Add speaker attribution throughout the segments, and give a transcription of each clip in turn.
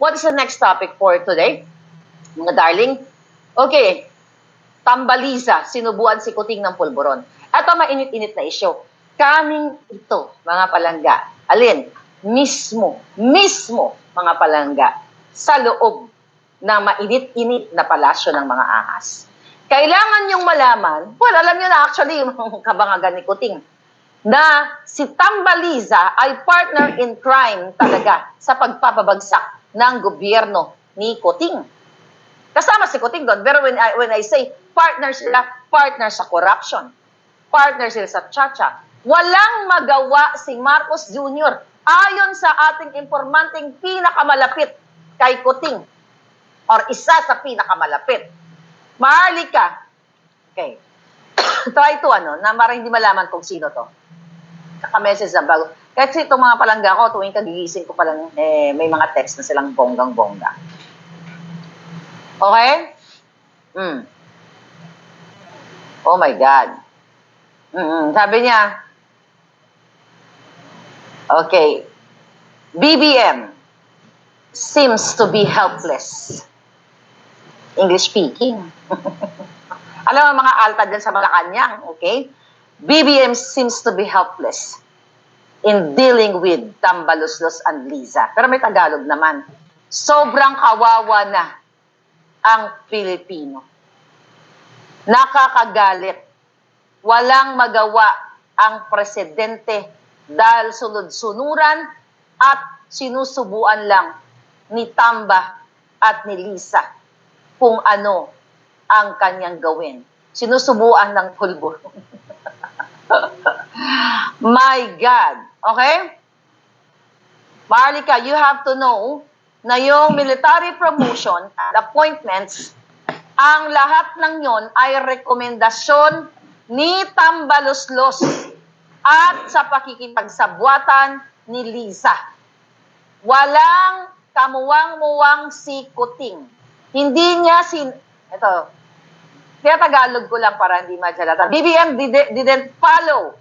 Speaker 1: what is the next topic for today, mga darling? Okay, Tambaliza, sinubuan si Kuting ng pulburon. Ito mainit-init na issue. Kaming ito, mga palangga. Alin? Mismo, mga palangga, sa loob ng mainit-init na palasyo ng mga ahas. Kailangan niyong malaman, well, alam niyo na actually yung kabangagan ni Kuting, na si Tambaliza ay partner in crime talaga sa pagpapabagsak ng gobyerno ni Kuting. Kasama si Kuting doon, pero when I say partner sila, partner sa corruption, partner sila sa tsa-tsa. Walang magawa si Marcos Jr. ayon sa ating informanting pinakamalapit kay Kuting, or isa sa pinakamalapit. Maharlika, okay, try to na para hindi malaman kung sino to. Naka-message na bago. Kasi itong mga palangga ko, tuwing kagigising ko palang, may mga text na silang bonggang-bongga. Okay? Oh my God. Sabi niya, okay, BBM seems to be helpless. English speaking. Alam mo mga alta dyan sa Malacanang, okay? BBM seems to be helpless in dealing with Tambaluslos and Liza. Pero may Tagalog naman. Sobrang kawawa na ang Pilipino. Nakakagalit. Walang magawa ang presidente dahil sunod-sunuran at sinusubuan lang ni Tamba at ni Liza kung ano ang kanyang gawin. Sinusubuan ng pulburon. My God. Okay? Maharlika, you have to know na yung military promotion and appointments, ang lahat ng yon ay rekomendasyon ni Tambaluslos at sa pakikipagsabwatan ni Liza. Walang kamuwang-muwang si Kuting. Hindi niya ito, kaya Tagalog ko lang para hindi masyalata. BBM didn't follow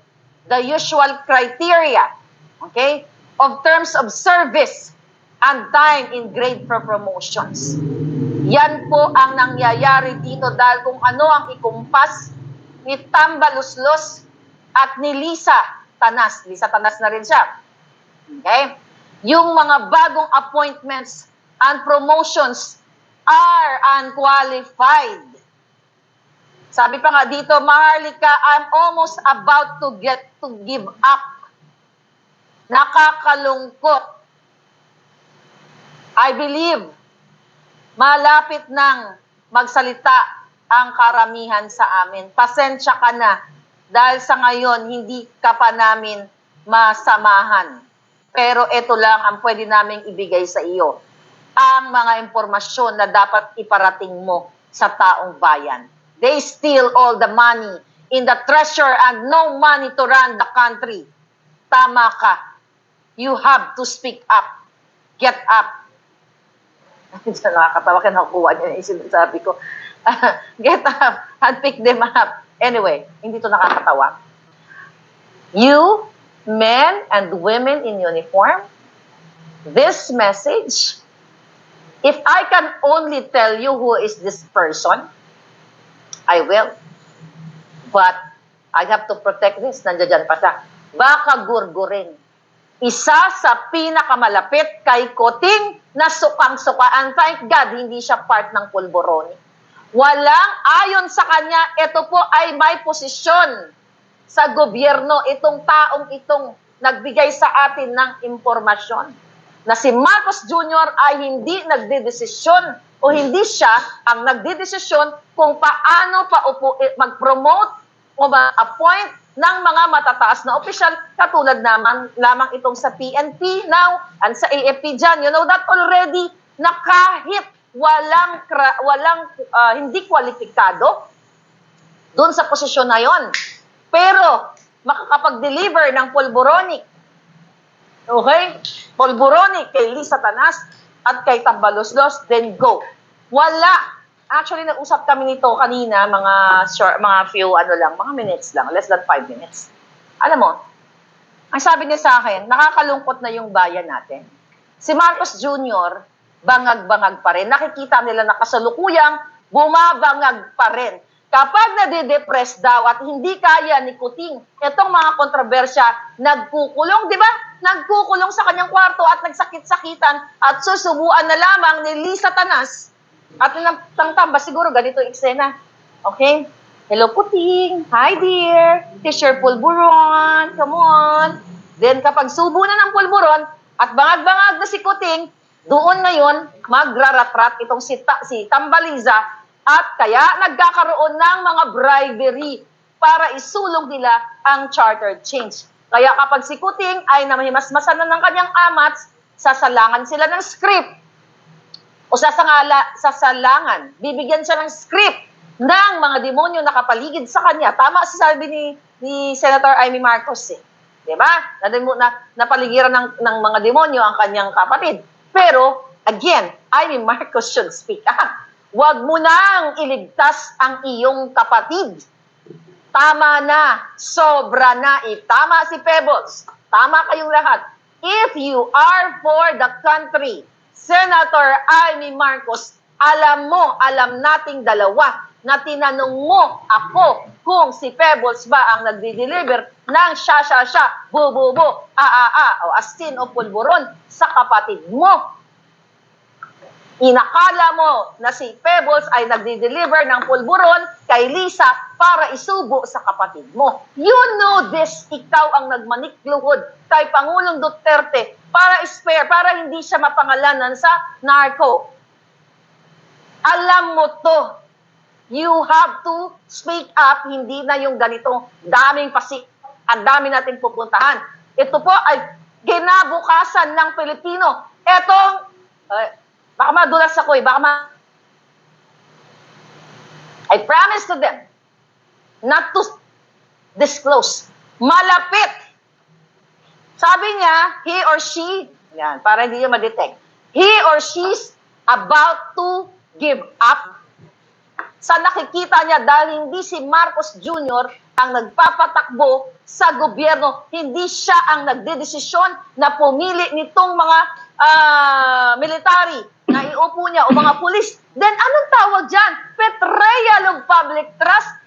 Speaker 1: the usual criteria, okay, of terms of service and time in grade for promotions. Yan po ang nangyayari dito dahil kung ano ang ikumpas ni Tambaluslos at ni Liza Tanas. Liza Tanas na rin siya. Okay? Yung mga bagong appointments and promotions are unqualified. Sabi pa nga dito, Maharlika, I'm almost about to give up. Nakakalungkot. I believe, malapit nang magsalita ang karamihan sa amin. Pasensya ka na dahil sa ngayon hindi ka pa namin masamahan. Pero ito lang ang pwede naming ibigay sa iyo. Ang mga impormasyon na dapat iparating mo sa taong bayan. They steal all the money in the treasury and no money to run the country. Tama ka. You have to speak up. Get up. Nakakatawa ka nakukuha niya yung sinasabi ko. Get up and pick them up. Anyway, hindi to nakakatawa. You, men and women in uniform, this message, if I can only tell you who is this person, I will. But I have to protect this. Nandiyan pa siya. Baka gurgurin. Isa sa pinakamalapit kay Kuting na sukang-suka. And thank God, hindi siya part ng pulburon. Walang, ayon sa kanya, ito po ay may posisyon sa gobyerno. Itong taong itong nagbigay sa atin ng impormasyon. Na si Marcos Jr. ay hindi nagdedesisyon o hindi siya ang nagdedesisyon kung paano mag-promote o ma-appoint ng mga matataas na opisyal katulad lamang itong sa PNP now and sa AFP dyan. You know that already na kahit walang hindi kwalipikado doon sa posisyon na yon, pero makakapag-deliver ng pulburonic, okay? Pulburonic kay Liza Tanas at kay Tambaluslos, then go. Wala. Actually, nag-usap kami nito kanina, mga few, mga minutes lang, less than 5 minutes. Alam mo, ang sabi niya sa akin, nakakalungkot na yung bayan natin. Si Marcos Jr., bangag-bangag pa rin. Nakikita nila na kasalukuyang bumabangag pa rin. Kapag nade-depress daw at hindi kaya ni Kuting itong mga kontrobersya, nagkukulong, di ba? Nagkukulong sa kanyang kwarto at nagsakit-sakitan at susubuan na lamang ni Lisa Tanas at tangtamba. Siguro ganito yung eksena. Okay? Hello, Kuting. Hi, dear. Here's your pulburon. Come on. Then kapag subo na ng pulburon at bangag-bangag na si Kuting, doon ngayon magraratrat itong si Tambaliza. At kaya nagkakaroon ng mga bribery para isulong nila ang charter change. Kaya kapag si Kuting ay namahimasmasan na ng kanyang amats, sasalangan sila ng script o sasalangan, bibigyan siya ng script ng mga demonyo na kapaligid sa kanya. Tama sabi ni Senator Amy Marcos eh. Diba? Napaligiran ng mga demonyo ang kanyang kapatid. Pero, again, Amy Marcos should speak up. Huwag mo nang iligtas ang iyong kapatid. Tama na. Sobra na. Tama si Pebbles. Tama kayong lahat. If you are for the country, Senator Amy Marcos, alam nating dalawa na tinanong mo ako kung si Pebbles ba ang nagdi-deliver ng sya, bu, o asin o pulburon sa kapatid mo. Inakala mo na si Pebbles ay nagdi-deliver ng pulburon kay Lisa para isubo sa kapatid mo. You know this, ikaw ang nagmanikluhod kay Pangulong Duterte para para hindi siya mapangalanan sa narco. Alam mo to. You have to speak up, hindi na yung ganitong daming ang dami nating pupuntahan. Ito po ay kinabukasan ng Pilipino. Etong baka madulas ako I promise to them not to disclose. Malapit. Sabi niya, he or she, yan, para hindi niyo ma-detect, he or she's about to give up. Sa nakikita niya, dahil hindi si Marcos Jr. ang nagpapatakbo sa gobyerno, hindi siya ang nagdedesisyon na pumili nitong mga military na iupo niya o mga pulis, then anong tawag dyan? Betrayal of public trust.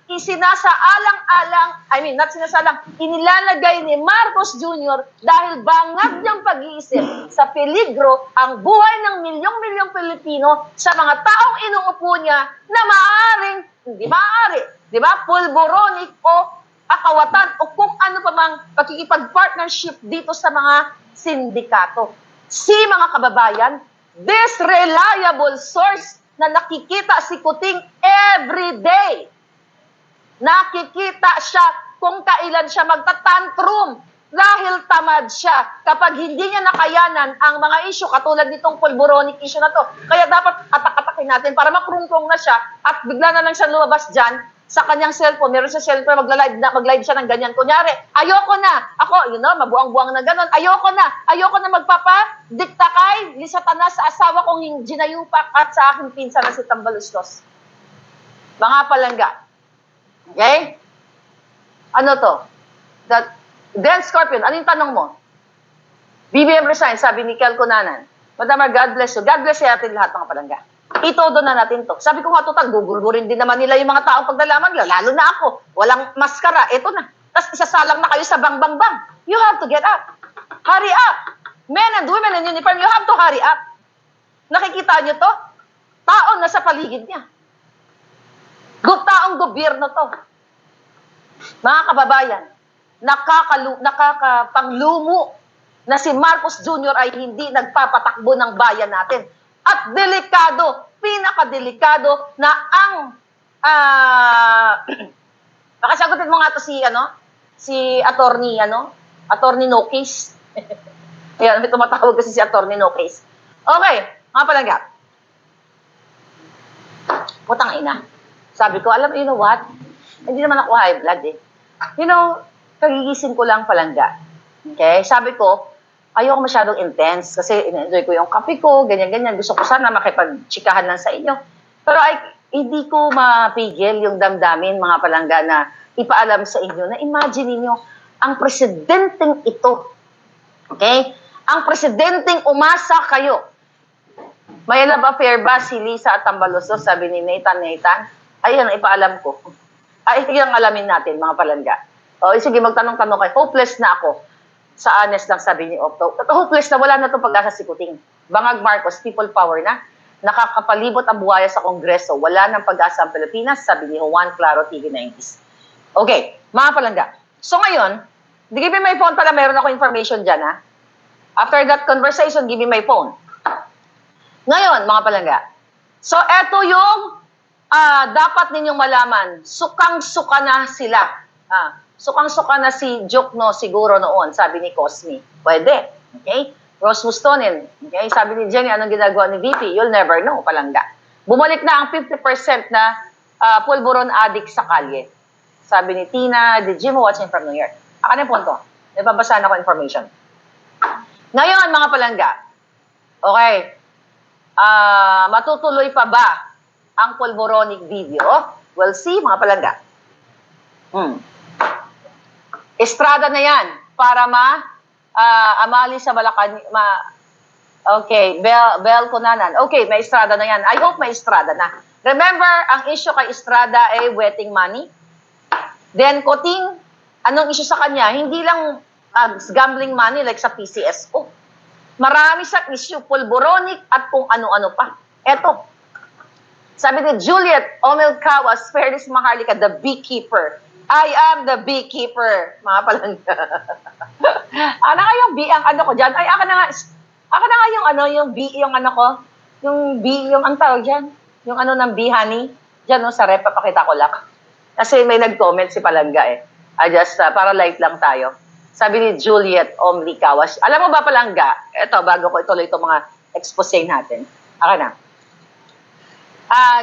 Speaker 1: Inilalagay ni Marcos Jr. dahil bangag niyang pag-iisip sa peligro ang buhay ng milyong-milyong Pilipino sa mga taong inuupo niya na hindi maaari, di ba? Pulboronic o akawatan o kung ano pa mang pakikipag-partnership dito sa mga sindikato. Mga kababayan, this reliable source na nakikita si Kuting every day. Nakikita siya kung kailan siya magtatantrum dahil tamad siya kapag hindi niya nakayanan ang mga issue katulad nitong pulboronic issue na to. Kaya dapat atak-atakin natin para makrungkrong na siya at bigla na lang siya lumabas dyan sa kanyang cellphone. Meron siya cellphone, mag-live siya ng ganyan. Kunyari, ayoko na. Ako, mabuang-buang na ganon. Ayoko na magpapa-dikta kay Lisa Tanas sa asawa kong ginayupak at sa aking pinsan na si Tambalustos. Mga palangga. Okay? Ano to? Then, Scorpion, ano yung tanong mo? BBM resign, sabi ni Kel Cunanan. Madam, God bless you. God bless you atin lahat, mga palangga. Itodo na natin to. Sabi ko nga total, gugurgurin din naman nila yung mga taong paglalaman nila. Lalo na ako. Walang maskara. Ito na. Tapos isasalang na kayo sa bang-bang-bang. You have to get up. Hurry up. Men and women in uniform, you have to hurry up. Nakikita nyo to? Taon na sa paligid niya. Taong gobyerno to. Mga kababayan, nakakapanglumo na si Marcos Jr. ay hindi nagpapatakbo ng bayan natin. At delikado, pinakadelikado na ang makasagutin mo nga to si Attorney No Case. Ayan, may tumatawag kasi si Attorney No Case. Okay, mga palangga. Putang ina. Sabi ko, you know what? Hindi naman ako high blood eh. Kagigising ko lang palangga. Okay? Sabi ko, ayoko masyadong intense kasi in-enjoy ko yung kape ko, ganyan-ganyan. Gusto ko sana makipag-chikahan lang sa inyo. Pero hindi ko mapigil yung damdamin, mga palangga, na ipaalam sa inyo na imagine niyo ang presidenteng ito. Okay? Ang presidenteng umasa kayo May love affair ba si Lisa at Tambaluso? Sabi ni Nathan. Ayun, ipaalam ko. Ay, yung alamin natin, mga palangga. O, sige, magtanong-tanong kayo. Hopeless na ako. Sa honest lang sabi ni Opto. Hopeless na, wala na itong pag-asa si Kuting. Bangag Marcos, people power na. Nakakapalibot ang buhaya sa Kongreso. Wala ng pag-asa ang Pilipinas, sabi ni Juan Claro, TV 90s. Okay, mga palangga. So ngayon, give me my phone pala, meron ako information dyan, ha? After that conversation, give me my phone. Ngayon, mga palangga. So, eto yung dapat ninyong malaman. Sukang-suka na sila. Sukang-suka na si Jokno siguro noon, sabi ni Cosme. Pwede. Okay? Rose Mustonin. Okay? Sabi ni Jenny, anong ginagawa ni VP? You'll never know, palangga. Bumalik na ang 50% na pulburon addict sa kalye. Sabi ni Tina, did Jim watching from New York? Akan yung punto. Nababasahan ako information. Ngayon, mga palangga. Okay. Matutuloy pa ba ang pulboronic video? We'll see, mga palangga. Estrada na yan para amali sa Malacanang. Okay, Bel Cunanan. Okay, may Estrada na yan. I hope may Estrada na. Remember, ang issue kay Estrada ay wetting money. Then, Kuting, anong issue sa kanya? Hindi lang gambling money like sa PCSO. Marami sa issue, pulboronic at kung ano-ano pa. Eto, sabi ni Juliet Omelcawas, Ferris Maharlika, the beekeeper. I am the beekeeper, mga palangga. Ano nga yung bee, ang ano ko dyan? Ay, ako na nga yung ano, yung bee, yung ano ko, yung bee, yung ang tawag dyan, yung ano ng bee honey, dyan no, sa rep, papakita ko lang. Kasi may nag-comment si palangga eh. Para light lang tayo. Sabi ni Juliet Omlikawas, alam mo ba palangga, eto, bago ko ituloy itong mga expose natin. Ako na.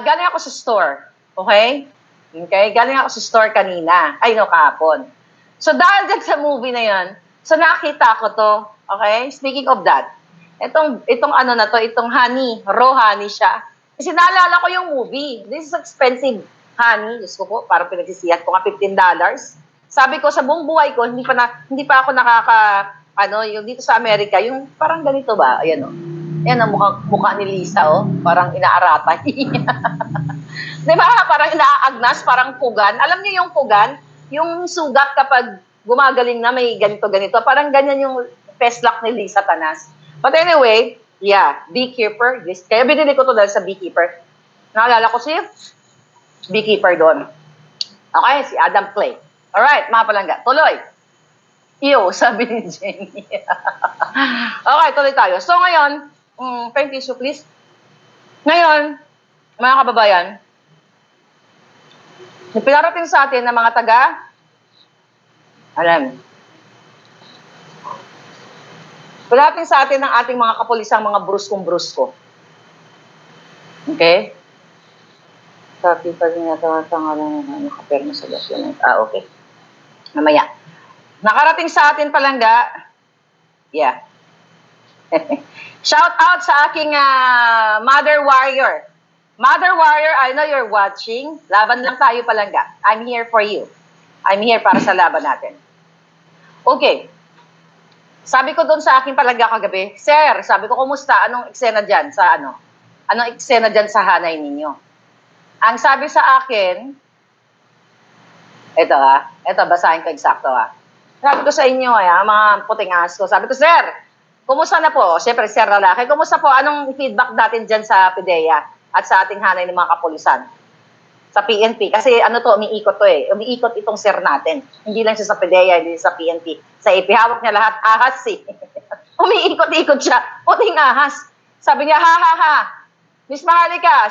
Speaker 1: Galing ako sa store, okay? Okay, galing ako sa store kanina. Ay, no, kahapon. So, dahil dyan sa movie na yan, so nakita ko to, okay? Speaking of that, itong ano na to, itong honey, raw honey siya. Kasi naalala ko yung movie. This is expensive honey. Diyos ko po, parang pinagsisiyan ko nga $15. Sabi ko, sa buong buhay ko, hindi pa ako yung dito sa Amerika, yung parang ganito ba? Ayan o. Ayan ang mukha ni Lisa, oh. Parang inaaratay. Di ba? Parang inaagnas, parang pugan. Alam niyo yung pugan? Yung sugat kapag gumagaling na may ganito-ganito. Parang ganyan yung peslak ni Lisa Tanas. But anyway, yeah, beekeeper. Kaya binili ko to dahil sa beekeeper. Naalala ko si beekeeper doon. Okay, si Adam Clay. Alright, mga palangga. Tuloy. Iyo, sabi ni Jenny. Okay, tuloy tayo. So ngayon, pen tissue please. Ngayon, mga kababayan, pinarating sa atin ng mga pinarating sa atin ng ating mga kapulisang mga bruskong-brusko. Okay? Sabi pa rin natin nakaperno sa lasyon. Okay. Mamaya. Nakarating sa atin palangga. Yeah. Shout out sa aking Mother Warrior. Mother Warrior, I know you're watching. Laban lang tayo palangga. I'm here for you. I'm here para sa laban natin. Okay. Sabi ko doon sa aking palangga kagabi, Sir, sabi ko, kumusta? Anong eksena dyan sa Anong eksena dyan sa hanay ninyo? Ang sabi sa akin, ito basahin ko eksakto Sabi ko sa inyo, mga puting asko. Sabi ko, Sir, kumusta na po? Siyempre, Sir lalaki, kumusta po? Anong feedback natin dyan sa PIDEA at sa ating hanay ng mga kapulisan? Sa PNP. Kasi umiikot to eh. Umiikot itong Sir natin. Hindi lang siya sa PIDEA, hindi sa PNP. Sa IP, hawak niya lahat, ahas eh. Umiikot-ikot siya. Puting ahas. Sabi niya, ha. Miss Maharlika,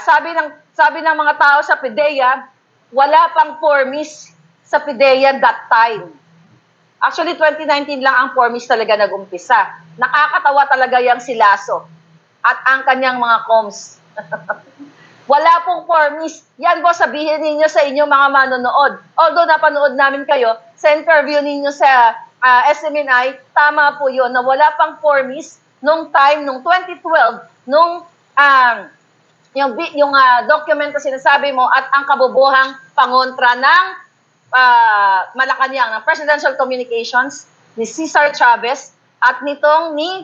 Speaker 1: sabi ng mga tao sa PIDEA, wala pang formis sa PIDEA that time. Actually, 2019 lang ang formis talaga nag-umpisa. Nakakatawa talaga yung si Lasso at ang kanyang mga comms. Wala pong formis. Yan po sabihin ninyo sa inyong mga manonood. Although napanood namin kayo sa interview ninyo sa SMNI, tama po yun na wala pang formis nung time, nung 2012, nung yung document na sinasabi mo at ang kabubuhang pangontra ng Malacanang, ng Presidential Communications ni Cesar Chavez at nitong ni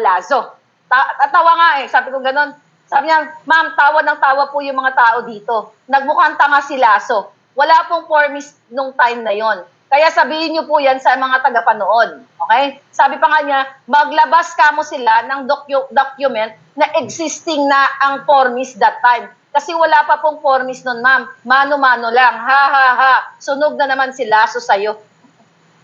Speaker 1: Lazo. Tawa nga eh. Sabi ko ganun. Sabi niya, ma'am, tawa ng tawa po yung mga tao dito. Nagmukhang tanga si Lasso. Wala pong formis nung time na yon. Kaya sabihin niyo po yan sa mga tagapanood. Okay? Sabi pa nga niya, maglabas kamo sila ng document na existing na ang formis that time. Kasi wala pa pong formis nun, ma'am. Mano-mano lang. Ha, ha, ha. Sunog na naman si Lasso sa'yo.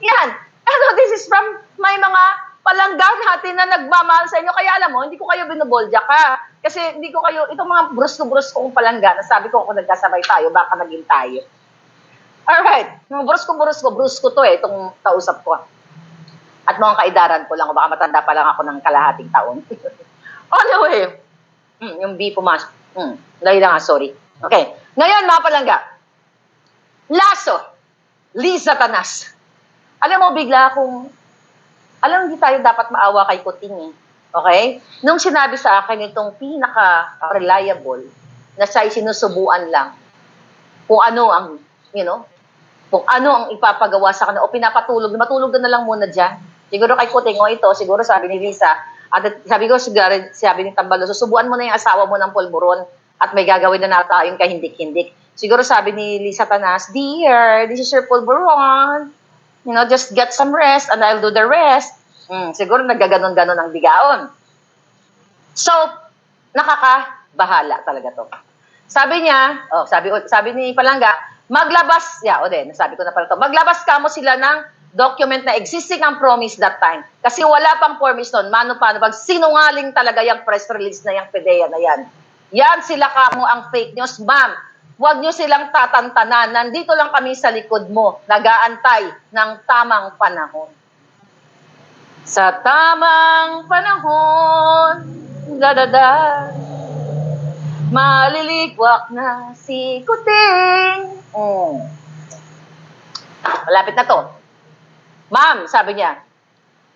Speaker 1: Yan. Ano, this is from may mga palangga natin na nagmamahal sa inyo. Kaya alam mo, hindi ko kayo binubolja ka. Kasi hindi ko kayo, itong mga brusko-brusko kong palangga, nasabi ko kung nagkasabay tayo, baka naging tayo. Alright. Yung brusko to eh, itong kausap ko. At mga kaidaran ko lang, o baka matanda pa lang ako ng kalahating taon. Anyway, yung B pumasok. Dahil lang sorry. Okay. Ngayon, mga palangga. Lasso. Liza Tanas. Alam mo, bigla akong, hindi tayo dapat maawa kay Kuting eh. Okay? Nung sinabi sa akin itong pinaka-reliable na siya'y sinusubuan lang kung ano ang, kung ano ang ipapagawa sa kanya o pinapatulog, matulog na lang muna dyan. Siguro kay Kuting, ito, siguro sabi ni Lisa, at sabi ko, sabi ni Tambalo, susubuan mo na yung asawa mo ng pulburon at may gagawin na tayong kahindik-hindik. Siguro sabi ni Liza Tanas, dear, this is your pulburon. Just get some rest and I'll do the rest. Siguro nagaganon-ganon ang bigaon. So, nakakabahala talaga to. Sabi niya, sabi ni Palangga, maglabas, sabi ko na pala to, maglabas ka mo sila ng document na existing ang promise that time. Kasi wala pang promise nun. Paano, pag sinungaling talaga yung press release na yung PDEA na yan. Yan sila kamo ang fake news, ma'am. Huwag nyo silang tatantanan. Nandito lang kami sa likod mo, nag-aantay ng tamang panahon. Sa tamang panahon, malilikwak na si Kuting. Malapit na to. Ma'am, sabi niya,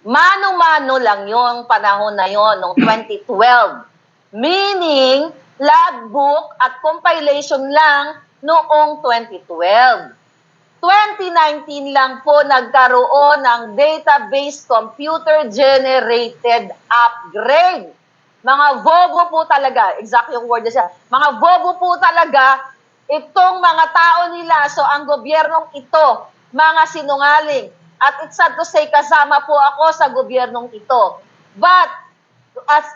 Speaker 1: mano-mano lang yung panahon na yon noong 2012. Meaning, logbook at compilation lang noong 2012. 2019 lang po nagkaroon ng database computer-generated upgrade. Mga bobo po talaga, exact yung word niya, mga bobo po talaga itong mga tao nila. So ang gobyernong ito, mga sinungaling. At it's sad to say, kasama po ako sa gobyernong ito. But,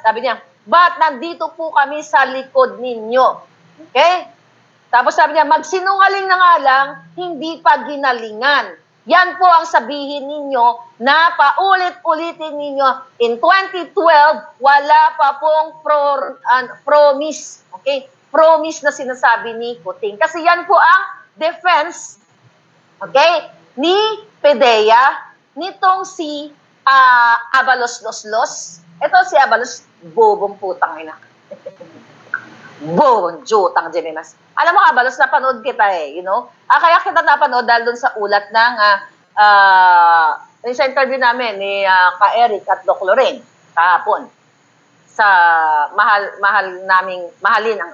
Speaker 1: sabi niya, but nandito po kami sa likod ninyo. Okay? Tapos sabi niya, magsinungaling na nga lang, hindi pa ginalingan. Yan po ang sabihin ninyo na paulit-ulitin ninyo. In 2012, wala pa pong promise. Okay? Promise na sinasabi ni Kuting. Kasi yan po ang defense, okay, ni PDEA, nitong si Abalos Loslos. Ito si Abalos, bobong putang ina. Bobong jutang Jemimas. Alam mo, Abalos, napanood kita eh, kaya kita napanood dahil dun sa ulat ng sa interview namin ni Ka-Eric at Doc Lorraine kahapon sa mahalin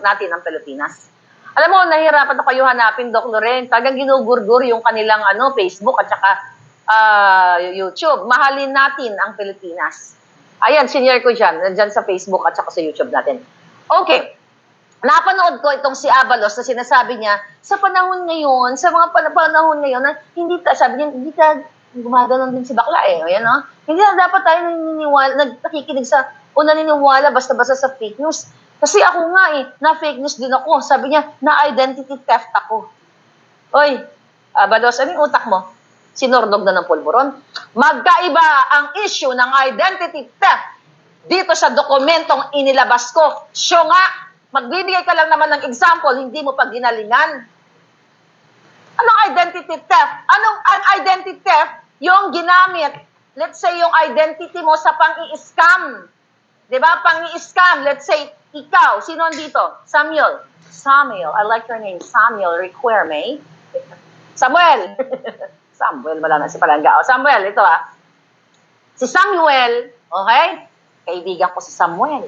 Speaker 1: natin ang Pilipinas. Alam mo, nahirapan ako kayo hanapin, Doc Lorraine. Talagang ginugurgur yung kanilang Facebook at saka YouTube. Mahalin natin ang Pilipinas. Ayan, senior ko dyan. Nandyan sa Facebook at saka sa YouTube natin. Okay. Napanood ko itong si Abalos na sinasabi niya, sa panahon ngayon, sa mga panahon ngayon, na sabi niya, hindi ka gumaganon din si bakla eh. Ayan, no? Hindi na dapat tayo nakikinig o naniniwala basta-basta sa fake news. Kasi ako nga na-fake news din ako. Sabi niya, na-identity theft ako. Oy, Abalos, ano yung utak mo? Sinordog na ng pulburon? Magkaiba ang issue ng identity theft dito sa dokumentong inilabas ko. Siyo nga, magbibigay ka lang naman ng example, hindi mo pa ginalingan. Anong identity theft? Ang identity theft? Yung ginamit, let's say yung identity mo sa pang-i-scam. Diba? Pang-i-scam, let's say, ikaw, sino dito? Samuel, I like your name, Samuel Requerme. Samuel, wala na si Palangga. Samuel, ito Si Samuel, okay? Kaibigan ko si Samuel.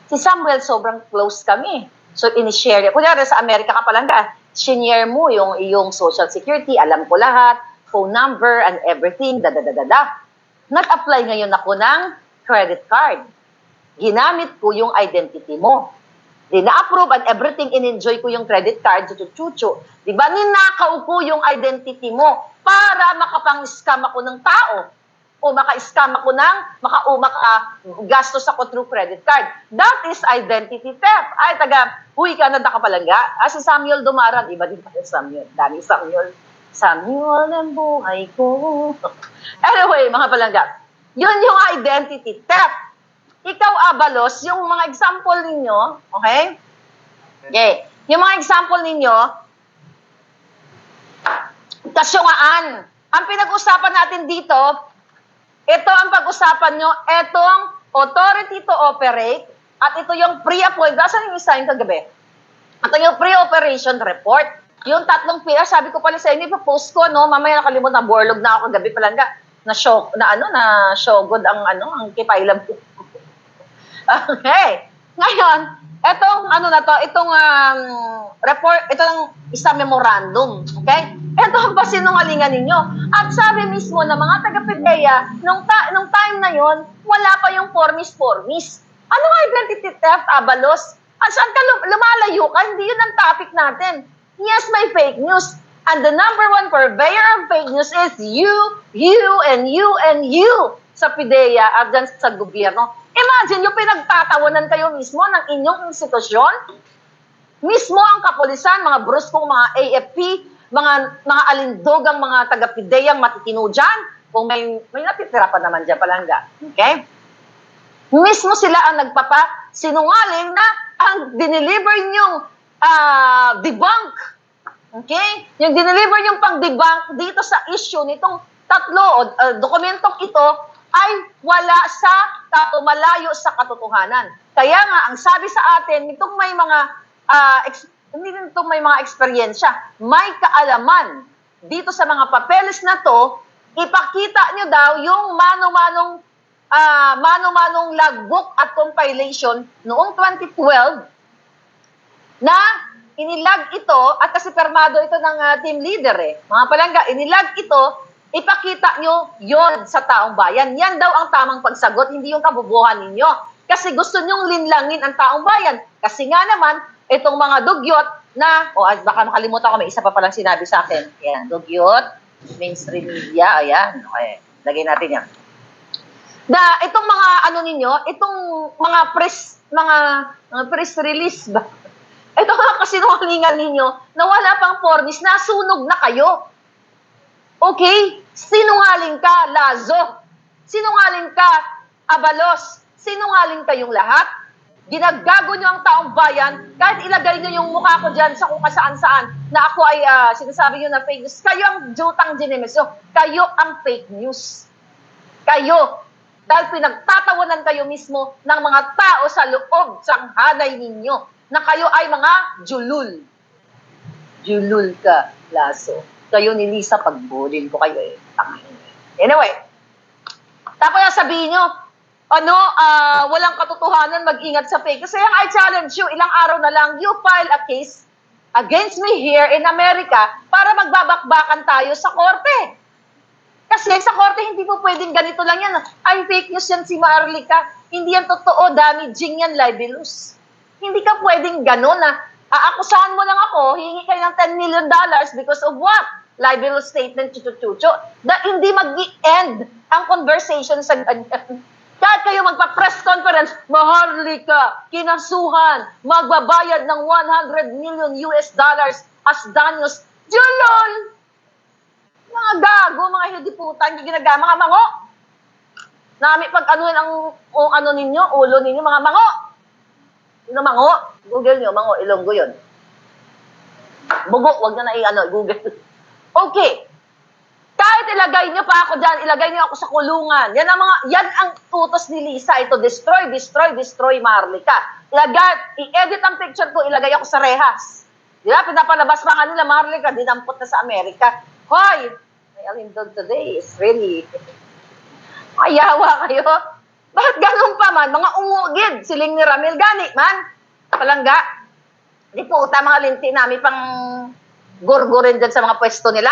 Speaker 1: Si Samuel, sobrang close kami. So, in-share niya. Kunyari, sa Amerika ka Palangga, sinare mo yung iyong social security, alam ko lahat, phone number, and everything, Nag-apply ngayon ako ng credit card. ginamit ko yung identity mo. Di na-approve and everything, in-enjoy ko yung credit card, chuchu-chuchu. Di ba, ninakaw ko yung identity mo para makapang-scam ako ng tao o maka-scam ako ng, gastos ako through credit card. That is identity theft. Ay, huy, Canada ka palangga. Si Samuel Dumaran, iba din pa yung Samuel. Dami Samuel. Samuel ng buhay ko. Anyway, mga palangga, yun yung identity theft. Ikaw, Abalos, yung mga example ninyo, okay? Okay. Yung mga example ninyo, kasyungaan. Ang pinag-usapan natin dito, ito ang pag-usapan nyo, itong authority to operate, at ito yung pre-appoint. Saan yung isa yung kagabi? Ito yung pre-operation report. Yung tatlong pila, sabi ko pala sa inyo, ipapost ko, no? Mamaya nakalimutan, borlog na ako kagabi palangga. Na showgod ang kipailam ko. Okay. Ngayon, itong itong report, itong isa memorandum, okay? Ito ang pasinungalingan ninyo. At sabi mismo ng mga taga-PDEA, nung time na yon, wala pa yung formis-formis. Ano nga identity theft, Abalos? At saan ka lumalayo ka? Hindi yun ang topic natin. Yes, may fake news. And the number one purveyor of fake news is you, and you sa PDEA at dyan sa gobyerno. Imagine, yung pinagtatawanan kayo mismo ng inyong institusyon, mismo ang kapulisan, mga bruskong, mga AFP, mga alindogang, mga taga-PDEA, matitino dyan, kung may natitira pa naman dyan palangga. Okay? Mismo sila ang nagpapasinungaling na ang dineliver nyong debunk. Okay? Yung dineliver yung pang-debunk dito sa issue nitong tatlo dokumentong ito ay wala malayo sa katotohanan. Kaya nga, ang sabi sa atin, itong may mga, hindi rin itong may mga eksperyensya, may kaalaman dito sa mga papeles na to, ipakita nyo daw yung mano-manong logbook at compilation noong 2012 na inilag ito, at kasi permado ito ng team leader mga palangga, inilag ito, ipakita nyo yon sa taong bayan. Yan daw ang tamang pagsagot, hindi yung kabubuhan ninyo. Kasi gusto nyong linlangin ang taong bayan. Kasi nga naman, itong mga dugyot na, baka makalimutan ko, may isa pa palang sinabi sa akin. Yan, dugyot, mainstream media, ayan. Okay, lagay natin yan. Itong mga itong mga press release ba? Ito nga kasinungalingan ninyo na wala pang formis, nasunog na kayo. Okay? Sinungaling ka, Lazo. Sinungaling ka, Abalos. Sinungaling kayong lahat. Ginagago nyo ang taong bayan, kahit ilagay nyo yung mukha ko dyan sa kung kasaan-saan na ako ay sinasabi nyo na fake news. Kayo ang jutang ginemesyo. Kayo ang fake news. Kayo. Dahil pinagtatawanan kayo mismo ng mga tao sa loob, sa hanay ninyo, na kayo ay mga julul. Julul ka, Lazo. Kayo ni Lisa, pagbulin ko kayo Anyway, tapos sabihin nyo, walang katotohanan, mag-ingat sa fake. Kasi I challenge you, ilang araw na lang, you file a case against me here in America para magbabakbakan tayo sa korte. Kasi sa korte, hindi po pwedeng ganito lang yan. Ay, fake news yan si Marlica. Hindi yan totoo, damaging yan, libelous. Hindi ka pwedeng gano'n na aakusahan mo lang ako, hingi kayo ng $10 million because of what? Libelous statement, chuchu-chuchu. Hindi mag-i-end ang conversation sa ganyan. Kahit kayo magpa-press conference, Maharlika, kinasuhan, magbabayad ng $100 million as danyos. Julol! Mga gago, mga hidiputan, hindi ginagawa, mga mango. Nami pag anuin ninyo, ulo ninyo, mga mango. Yung mango, Google nyo, mango, Ilonggo yun. Bugo, wag na Google. Okay. Kahit ilagay nyo pa ako dyan, ilagay nyo ako sa kulungan. Yan ang utos ni Lisa. Ito, destroy Marlica. I-edit ang picture ko, ilagay ako sa rehas. Di ba? Pinapalabas pa nila, Marlica, dinampot na sa Amerika. Hoy! May alindog today is really... Mayawa kayo. Bakit ganun pa man? Mga umugid, siling ni Ramil Gani, man. Palangga. Di po, mga linti namin pang gurgurin dyan sa mga pwesto nila.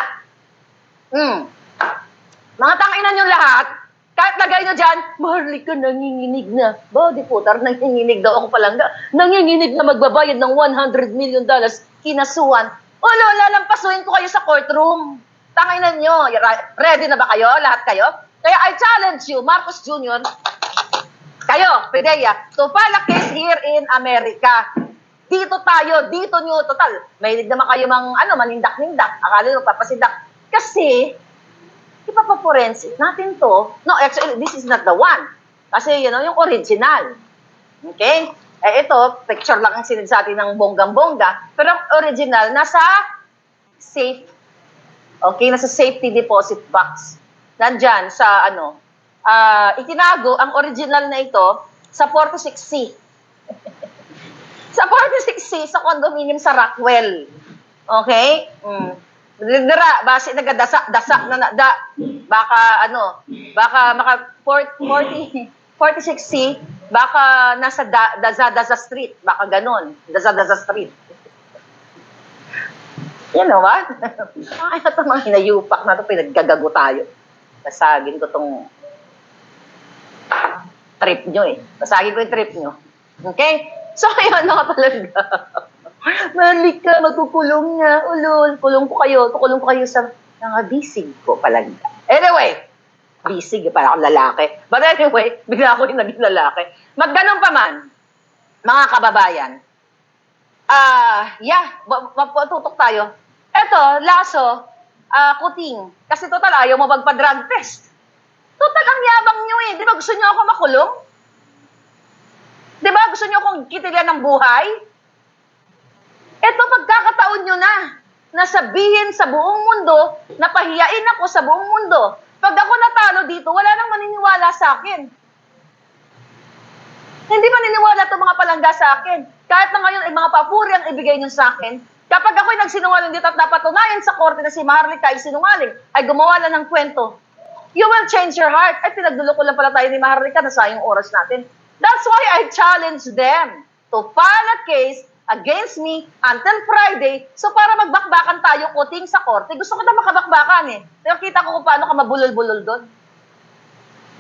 Speaker 1: Mga tanginan yung lahat, Kahit lagay nyo dyan, Maharlika, nanginginig na. Body putar, nanginginig daw ako palangga. Nanginginig na magbabayad ng $100 million. Kinasuhan. Ulo, lalampasuin ko kayo sa courtroom. Tanginan nyo. Ready na ba kayo? Lahat kayo? Kaya I challenge you, Marcos Jr., kayo, PDEA, to file a case here in America. Dito tayo, dito nyo, total. Mahilig naman kayo manindak-nindak. Akala nyo, papasindak. Kasi, ipapaforensic natin to. No, actually, this is not the one. Kasi, yung original. Okay? Ito, picture lang ang sinid sa atin ng bonggang-bongga. Pero original, nasa safe. Okay? Nasa safety deposit box. Nandyan sa, itinago ang original na ito sa 46C. Sa 46C, sa condominium sa Rockwell. Okay? Dira, base nagadasa na da. Baka maka 46C, baka nasa Daza Street, baka ganon. Daza Street. You know what? Ay, ito mga hinayupak na ito, pinaggagago tayo. Basagin ko tong trip nyo eh. Basagin ko yung trip nyo. Okay? So, ayun, nakapalaga. Malik ka, magkukulong na. Ulol, kulong ko kayo. Tukulong ko kayo sa mga bisig ko palaga. Anyway, bisig, para akong lalaki. But anyway, bigla ako yung naging lalaki. Magganong pa man, mga kababayan, matutok tayo. Eto, laso, kuting. Kasi total, ayaw mo magpa-drug test. Total, ang yabang nyo eh. Di ba gusto nyo ako makulong? Di ba gusto nyo akong kitilyan ng buhay? Ito, pagkakataon nyo na sabihin sa buong mundo, na pahiyain ako sa buong mundo. Pag ako natalo dito, wala nang maniniwala sa akin. Hindi maniniwala itong mga palangga sa akin. Kahit na ngayon ay mga papuri ang ibigay nyo sa akin, kapag ako'y nagsinungaling dito at napatunayan sa korte na si Maharlika ay sinungaling, ay gumawa lang ng kwento, you will change your heart. Ay, pinagdulo ko lang pala tayo ni Maharlika, nasayang oras natin. That's why I challenge them to file a case against me until Friday. So, para magbakbakan tayo, kuting sa korte. Gusto ko na makabakbakan eh. Pero kita ko kung paano ka mabulol-bulol doon.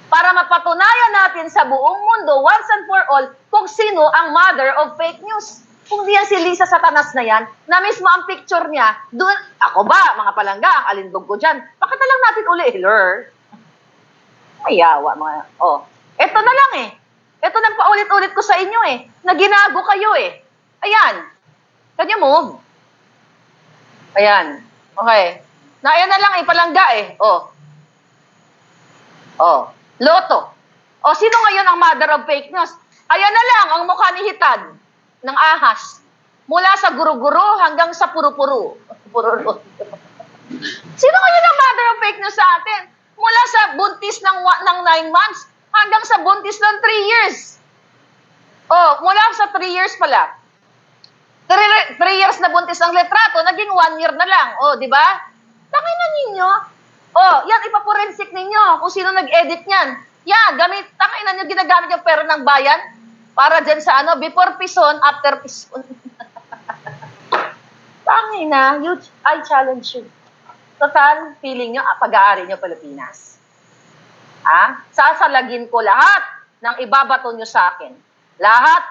Speaker 1: Para mapatunayan natin sa buong mundo, once and for all, kung sino ang mother of fake news. Kung di yan si Lisa Satanas na yan, na mismo ang picture niya, doon, ako ba, mga palangga, ang alindog ko dyan, bakit na lang natin uli, Lord? Ayawa, eto na lang eh. Eto nang paulit-ulit ko sa inyo eh, na ginago kayo eh. Ayan. Can you move? Ayan. Okay. Na ayan na lang eh, palangga eh. Loto. Sino ngayon ang mother of fake news? Ayan na lang ang mukha ni Hitad ng ahas. Mula sa guru-guru hanggang sa puro-puro. Sino ngayon ang mother of fake news sa atin? Mula sa buntis ng 9 months hanggang sa buntis ng 3 years. Mula sa 3 years pala. 3 years na buntis ang litrato, naging 1 year na lang. Di ba? Tangin na ninyo. Yan, ipaporensik ninyo kung sino nag-edit niyan. Yan, tangin na nyo, ginagamit yung pera ng bayan para dyan sa before pison, after pison. Tangin na, I challenge you. Total, feeling nyo, pag-aari nyo Pilipinas. Sasalagin ko lahat ng ibabato nyo sa akin. Lahat,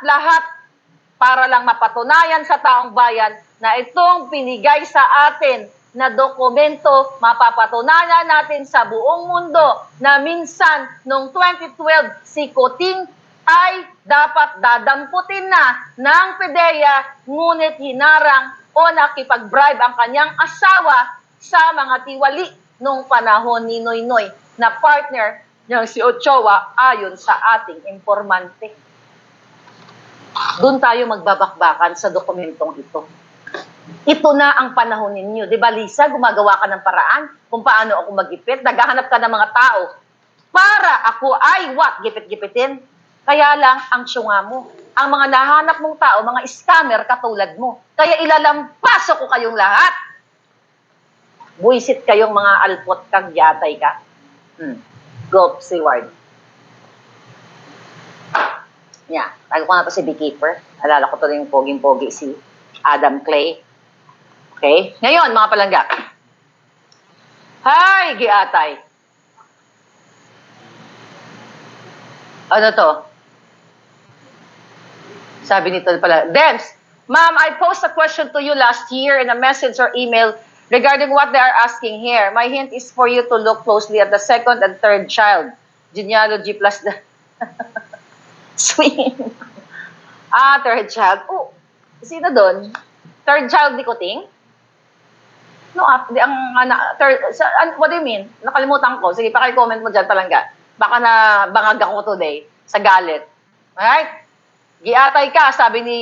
Speaker 1: para lang mapatunayan sa taong bayan na itong pinigay sa atin na dokumento, mapapatunayan natin sa buong mundo na minsan noong 2012 si Kuting ay dapat dadamputin na ng PDEA, ngunit hinarang o nakipag-bribe ang kanyang asawa sa mga tiwali noong panahon ni Noynoy na partner niyang si Ochoa ayon sa ating informante. Doon tayo magbabakbakan sa dokumentong ito. Ito na ang panahon ninyo. Di ba, Lisa, gumagawa ka ng paraan kung paano ako mag-ipit. Naghahanap ka ng mga tao para ako ay gipit-gipitin. Kaya lang, ang syunga mo. Ang mga nahanap mong tao, mga scammer katulad mo. Kaya ilalampasok ko kayong lahat. Buisit kayong mga alpot kang yatay ka. Gulp Seward. Yeah, tago ko na to si Beekeeper. Alala ko to yung poging-pogi si Adam Clay. Okay? Ngayon, mga palangga. Hi, giatay. Ano to? Sabi nito pala, Debs, ma'am, I posed a question to you last year in a message or email regarding what they are asking here. My hint is for you to look closely at the second and third child. Genealogy plus the swing. Third child. Oh, sino doon? Third child ni Kuting? No, third, what do you mean? Nakalimutan ko. Sige, paki-comment mo dyan palangga. Baka na bangag ako today sa galit. Alright? Giatay ka, sabi ni,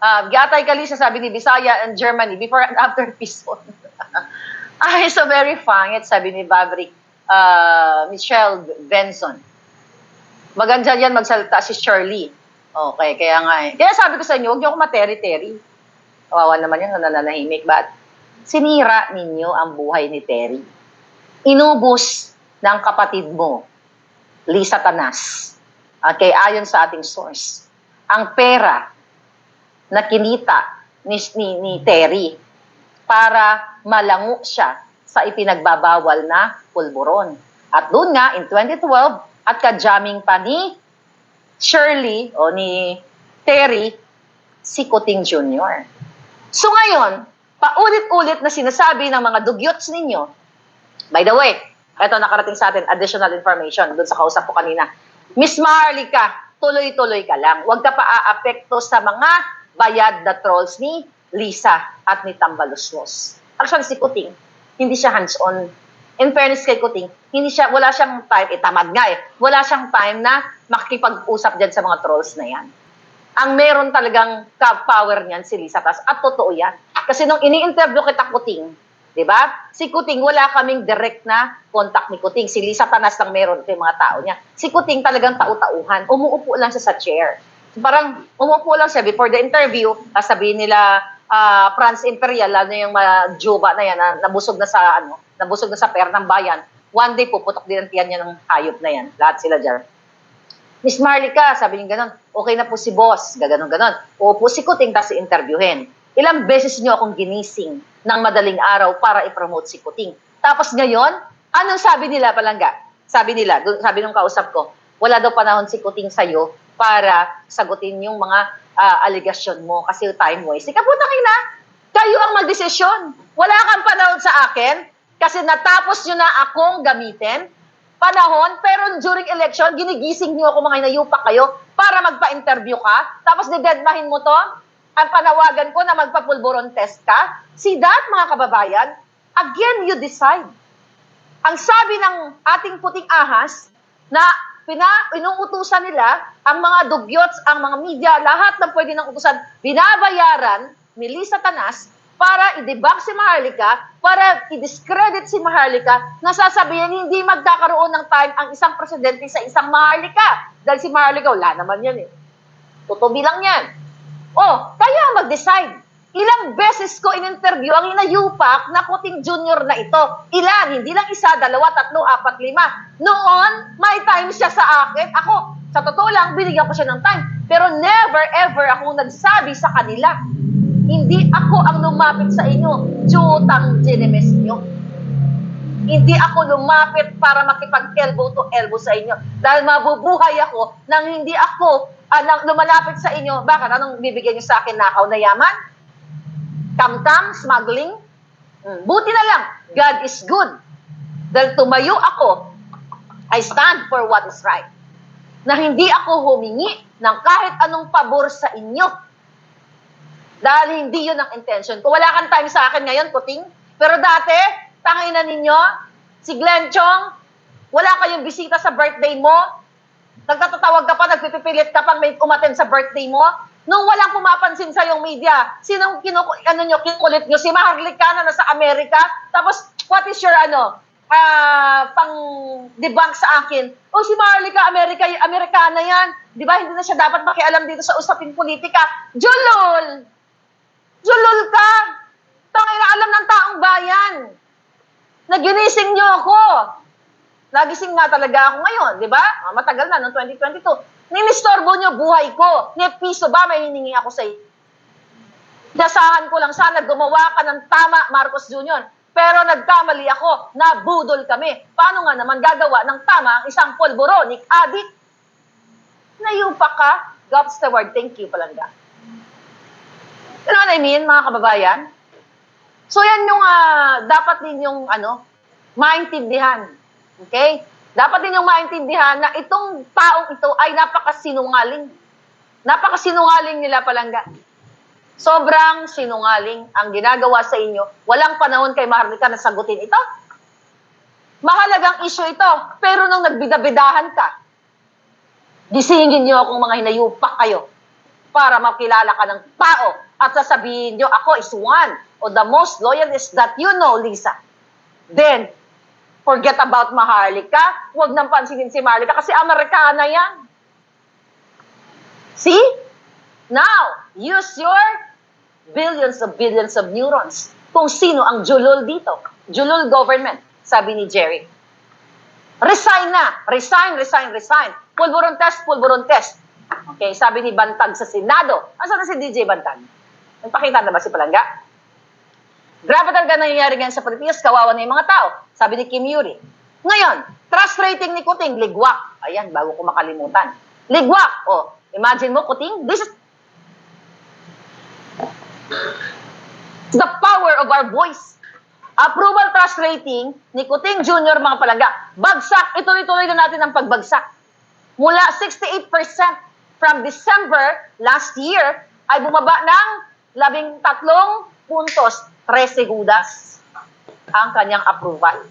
Speaker 1: giatay ka Lisa, sabi ni Bisaya and Germany, before and after peace. So very fun, sabi ni Babrik, Michelle Benson. Maganda yan magsalita si Shirley. Okay, kaya nga eh. Kaya sabi ko sa inyo, huwag niyo ako materi-teri. Kawawa naman yan, nananahimik. But sinira ninyo ang buhay ni Terry. Inubos ng kapatid mo, Lisa Tanas. Okay, ayon sa ating source. Ang pera na kinita ni Terry para malango siya sa ipinagbabawal na pulburon. At doon nga, in 2012, at ka-jamming pa ni Shirley o ni Terry, si Kuting Jr. So ngayon, paulit-ulit na sinasabi ng mga dugyots ninyo, by the way, ito nakarating sa atin, additional information, doon sa kausap ko kanina, Miss Maharlika, tuloy-tuloy ka lang. Huwag ka pa aapekto sa mga bayad na trolls ni Lisa at ni Tambaluslos. Actually, si Kuting, hindi siya hands-on. In fairness kay Kuting, wala siyang time, tamad nga eh, wala siyang time na makikipag-usap dyan sa mga trolls na yan. Ang meron talagang power niyan si Lisa Tanas, at totoo yan. Kasi nung ini-interview kita Kuting, di ba? Si Kuting, wala kaming direct na contact ni Kuting. Si Lisa Tanas lang meron ito yung mga tao niya. Si Kuting talagang tau-tauhan. Umuupo lang siya sa chair. Parang umuupo lang siya before the interview, sabihin nila, Franz Imperial, lalo yung mga Juba na yan, nabusog na sa pera ng bayan. One day, puputok din ang tiyan niya ng hayop na yan. Lahat sila dyan. Miss Marlica, sabi niya gano'n, okay na po si boss, gano'n. Uupo si Kuting, tapos interviewin. Ilang beses niyo akong ginising ng madaling araw para i-promote si Kuting. Tapos ngayon, anong sabi nila palangga? Sabi nung kausap ko, wala daw panahon si Kuting sa'yo para sagutin yung mga aligasyon mo kasi time waste. Ikaputa kayo ang magdesisyon. Wala kang panahon sa akin kasi natapos nyo na akong gamitin panahon, pero during election, ginigising niyo ako mga inayupak kayo para magpa-interview ka, tapos didedmahin mo to, ang panawagan ko na magpa-pulburon test ka. See that, mga kababayan? Again, you decide. Ang sabi ng ating puting ahas, na inuutusan nila, ang mga dugyots, ang mga media, lahat ng pwede ng utusan, binabayaran ni Lisa Tanas para i-debunk si Maharlika, para i-discredit si Maharlika, na sasabihin hindi magkakaroon ng time ang isang presidente sa isang Maharlika. Dahil si Maharlika, wala naman yan eh. Tutubi lang yan. Kaya mag-decide. Ilang beses ko in-interview ang inayupak na Kuting Junior na ito. Ilan? Hindi lang isa, 2, 3, 4, 5. Noon, may time siya sa akin. Ako, sa totoo lang, binigyan ko siya ng time. Pero never ever akong nagsabi sa kanila. Hindi ako ang lumapit sa inyo, jutang ginemes nyo. Hindi ako lumapit para makipag-elbow to elbow sa inyo. Dahil mabubuhay ako nang hindi ako nang lumalapit sa inyo. Bakit? Anong bibigyan nyo sa akin? Nakaw na yaman? Kam-kam? Smuggling? Buti na lang. God is good. Dahil tumayo ako, I stand for what is right. Na hindi ako humingi ng kahit anong pabor sa inyo. Dahil hindi yun ang intention ko. Wala kang time sa akin ngayon, Kuting. Pero dati, tangina ninyo, si Glenn Chong, wala kayong bisita sa birthday mo, nagtatatawag ka pa, nagpipipilit ka pang may umattend sa birthday mo, nung walang pumapansin sa yung media, sinong kinukulit nyo? Si Maharlika na nasa Amerika, tapos what is your pang debunk sa akin? Si Maharlika, Amerikana yan. Di ba, hindi na siya dapat makialam dito sa usaping politika. Julol! Julol ka! Tangina, alam ng taong bayan. Naginising niyo ako. Nagising nga talaga ako ngayon, di ba? Matagal na, noong 2022. Ninistorbo niyo buhay ko. Ni piso ba may hiningi ako sa iyo? Dasahan ko lang sana gumawa ka ng tama, Marcos Jr. Pero nagkamali ako, nabudol kami. Paano nga naman gagawa ng tama ang isang polboronic addict? Nayupa ka, that's the word, thank you, Palangga. You know what I mean, mga kababayan? So yan yung dapat ninyong maintindihan. Okay? Dapat ninyong maintindihan na itong taong ito ay napakasinungaling. Napakasinungaling nila, Palangga. Sobrang sinungaling ang ginagawa sa inyo. Walang panahon kay Maharlika na sagutin ito. Mahalagang issue ito. Pero nung nagbidabidahan ka, gisingin niyo akong mga hinayupak kayo para makilala ka ng tao at sasabihin niyo, ako is one of the most loyalist that you know, Lisa. Then, forget about Maharlika. Huwag nang pansinin si Maharlika kasi Amerikana yan. See? Now, use your billions of neurons kung sino ang julul dito. Julul government, sabi ni Jerry. Resign na. Resign. Pulburon test. Okay, sabi ni Bantag sa Senado. Asan na si DJ Bantag? Nagpakita na ba si Palangga? Grabe talaga nangyayari ganyan sa Pilipinas, kawawa na yung mga tao. Sabi ni Kim Yuri. Ngayon, trust rating ni Kuting, ligwak. Ayan, bago ko makalimutan. Ligwak. Oh, imagine mo, Kuting, this is the power of our voice. Approval trust rating ni Kuting Jr. mga Palangga. Bagsak. Ituloy-tuloy na natin ang pagbagsak. Mula 68% from December last year ay bumaba ng 13 puntos, 3 segundas ang kanyang approval.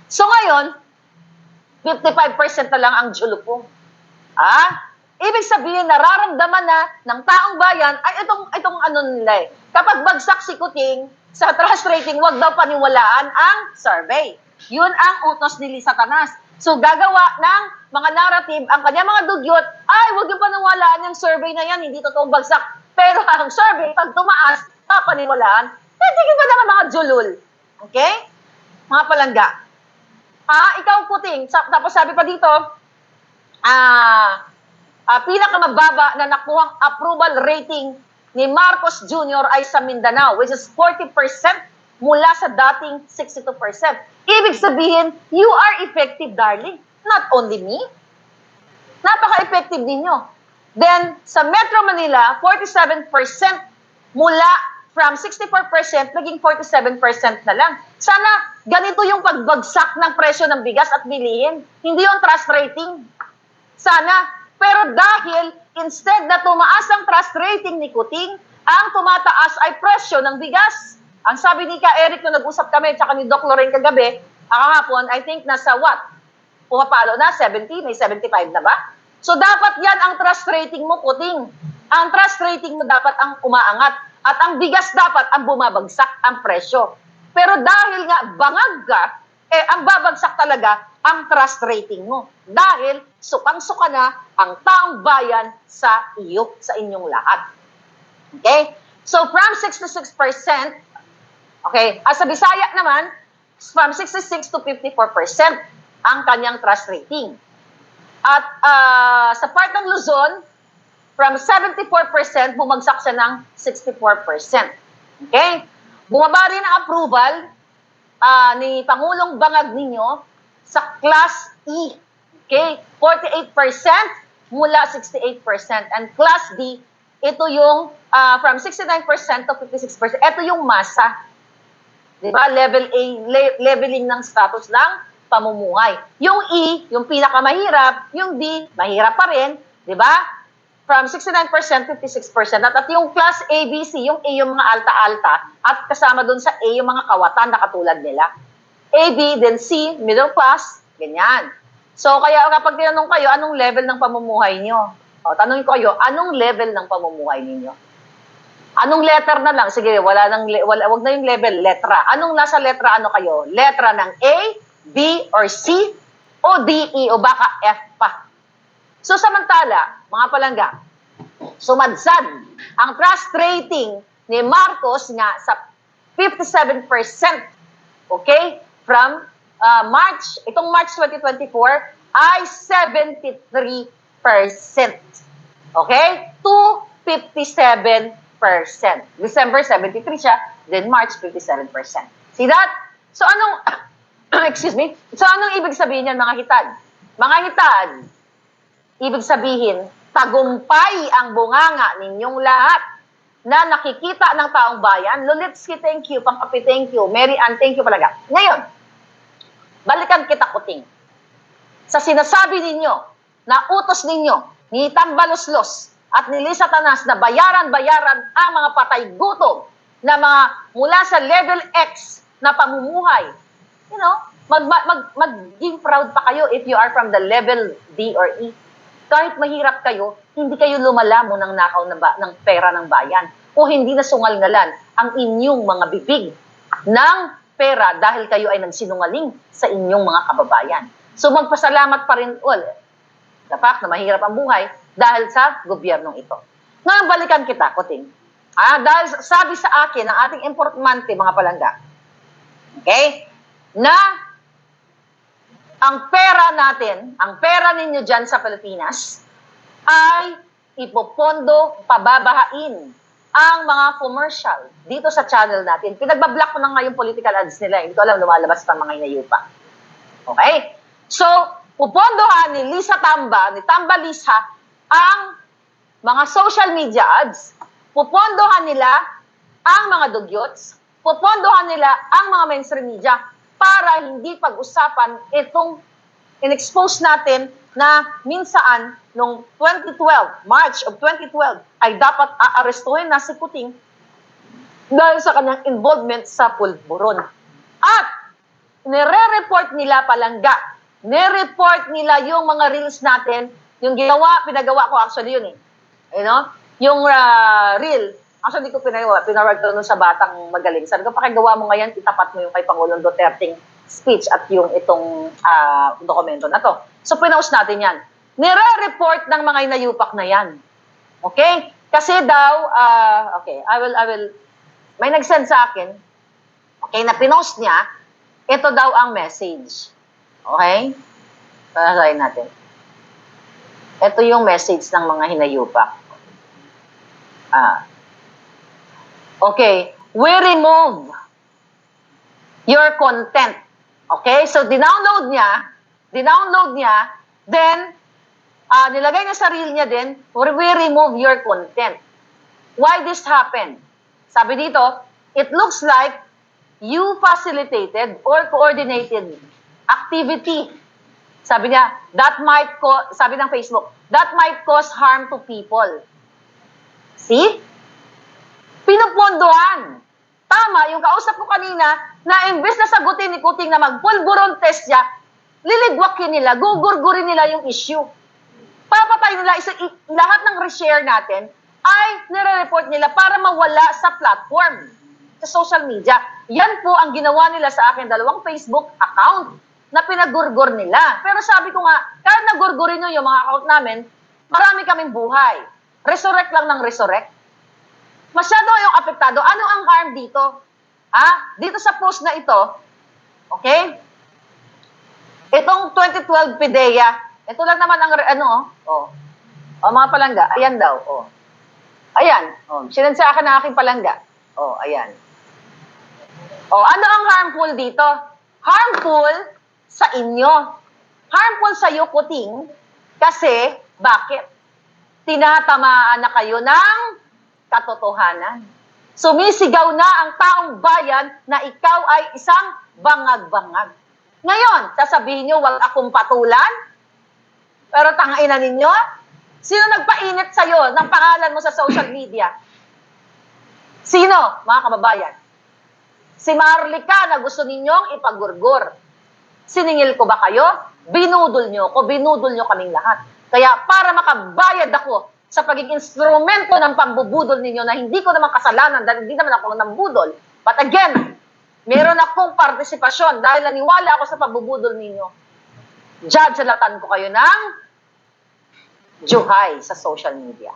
Speaker 1: So ngayon, 55% na lang ang julupong. Ibig sabihin, nararamdaman na ng taong bayan, ay itong ano nila eh. Kapag bagsak si Kuting sa trust rating, wag daw paniwalaan ang survey. Yun ang utos ni Satanas. So gagawa ng mga narrative, ang kanya mga dugyot, ay wag yung paniwalaan yung survey na yan, hindi totoong bagsak. Pero ang survey, pag tumaas, papaniwalaan, hindi ba naman mga julul? Okay? Mga Palangga. Ikaw Kuting, tapos sabi pa dito, pinakamababa na nakuhang approval rating ni Marcos Jr. ay sa Mindanao, which is 40% mula sa dating 62%. Ibig sabihin, you are effective, darling. Not only me. Napaka-effective ninyo. Then, sa Metro Manila, 47% mula from 64%, naging 47% na lang. Sana ganito yung pagbagsak ng presyo ng bigas at bilihin. Hindi yung trust rating. Sana. Pero dahil instead na tumaas ang trust rating ni Kuting, ang tumataas ay presyo ng bigas. Ang sabi ni Ka Eric nung nag-usap kami, tsaka ni Doc Lorraine kagabi, kahapon, I think nasa what? Pumapalo na, 70, may 75 na ba? So dapat yan ang trust rating mo, Kuting. Ang trust rating mo dapat ang umaangat. At ang bigas dapat ang bumabagsak ang presyo. Pero dahil nga bangag ka, ang babagsak talaga ang trust rating mo. Dahil sukang-suka na ang taong bayan sa iyo, sa inyong lahat. Okay? So from 66%, okay, sa Bisaya naman, from 66 to 54% ang kanyang trust rating. At sa part ng Luzon, from 74%, bumagsak siya ng 64%. Okay? Bumaba rin ang approval ni Pangulong Bangag ninyo sa Class E. Okay? 48% mula 68%. And Class D, ito yung from 69% to 56%. Ito yung masa. Diba? Level A, leveling ng status ng pamumuhay. Yung E, yung pinakamahirap. Yung D, mahirap pa rin. Diba? From 69%, 56%. At yung Class A, B, C, yung A, yung mga alta-alta. At kasama dun sa A, yung mga kawatan na katulad nila. A, B, then C, middle class, ganyan. So, kaya kapag tinanong kayo, anong level ng pamumuhay nyo? Tanongin ko kayo, anong level ng pamumuhay ninyo? Anong letter na lang? Sige, wag na yung level, letra. Anong nasa letra ano kayo? Letra ng A, B, or C, o D, E, o baka F pa. So, samantala, mga Palangga, sumadsad ang trust rating ni Marcos nga sa 57%. Okay? From itong March 2024 ay 73%. Okay? To 57%. December 73 siya, then March 57%. See that? So anong, excuse me, so anong ibig sabihin yan mga hitad? Mga hitad, ibig sabihin, tagumpay ang bunganga ninyong lahat na nakikita ng taong bayan. Lulitsky, thank you. Pangkapi, thank you. Mary Ann, thank you palaga. Ngayon, balikan kita, Kuting. Sa sinasabi ninyo, na utos ninyo, ni Tambaloslos at ni Lisa Tanas na bayaran-bayaran ang mga patay gutom na mga mula sa level X na pamumuhay. You know, maging proud pa kayo if you are from the level D or E. Kahit mahirap kayo, hindi kayo lumalamo ng nakaw ng pera ng bayan o hindi na sungal-ngalan ang inyong mga bibig ng pera dahil kayo ay nagsinungaling sa inyong mga kababayan. So magpasalamat pa rin, the fact na mahirap ang buhay dahil sa gobyernong ito. Ngayon, balikan kita, Kuting. Dahil sabi sa akin ng ating impormante, mga palangga, okay, na ang pera natin, ang pera ninyo dyan sa Pilipinas, ay ipopondo, pababahain ang mga commercial dito sa channel natin. Pinagbablock ko na nga yung political ads nila. Hindi ko alam, lumalabas pa mga inayupa. Okay? So, pupondohan ni Lisa Tamba, ni Tamba Lisa, ang mga social media ads. Pupondohan nila ang mga dugyots. Pupondohan nila ang mga mainstream media para hindi pag-usapan itong in-expose natin na minsan noong 2012, March of 2012, ay dapat aarestuhin na si Kuting dahil sa kanyang involvement sa pulburon. At nire-report nila, palangga, nire-report nila yung mga reels natin, yung pinagawa ko actually yun You know? Yung reel, actually ko pinawag ko nun sa batang magaling. Sabi ko, pakigawa mo ngayon, itapat mo yung kay Pangulong Duterteng speech at yung itong dokumento na to. So, pinost natin yan. Nire-report ng mga inayupak na yan. Okay? Kasi daw, okay, I will, may nag-send sa akin, okay, na pinost niya, ito daw ang message. Okay? Pasahin natin. Ito yung message ng mga hinayupak. Okay, we remove your content. Okay, so dinownload niya, then nilagay niya sa reel niya din, we remove your content. Why this happened? Sabi dito, it looks like you facilitated or coordinated activity. Sabi niya, sabi ng Facebook, that might cause harm to people. See? Pinupondohan. Tama, yung kausap ko kanina, na imbes na sagutin ni Kuting na magpulburon test siya, liligwakin nila, gugurgurin nila yung issue. Papatay nila, lahat ng reshare natin ay nire-report nila para mawala sa platform, sa social media. Yan po ang ginawa nila sa akin, 2 Facebook account na pinagurgur nila. Pero sabi ko nga, kahit nagurgurin nyo yung mga account namin, marami kaming buhay. Resurrect lang ng resurrect. Masyado yung apektado. Ano ang harm dito? Dito sa post na ito, okay? Itong 2012 PDEA, ito lang naman ang, mga palangga, ayan daw, Ayan, sinend sa akin ng aking palangga. Ayan. Ano ang harmful dito? Harmful sa inyo. Harmful sa iyo, Kuting, kasi, bakit? Tinatamaan na kayo ng katotohanan. Sumisigaw na ang taong bayan na ikaw ay isang bangag-bangag. Ngayon, sasabihin nyo, wag akong patulan? Pero tangaina ninyo, sino nagpainit sa'yo ng pangalan mo sa social media? Sino, mga kababayan? Si Marlica na gusto ninyong ipagurgur. Siningil ko ba kayo? Binudol nyo ko, binudol nyo kaming lahat. Kaya para makabayad ako sa pagiging instrumento ng pambubudol ninyo na hindi ko naman kasalanan dahil hindi naman ako nambudol. But again, meron akong partisipasyon dahil naniwala ako sa pambubudol ninyo. Judge-alatan ko kayo ng juhay sa social media.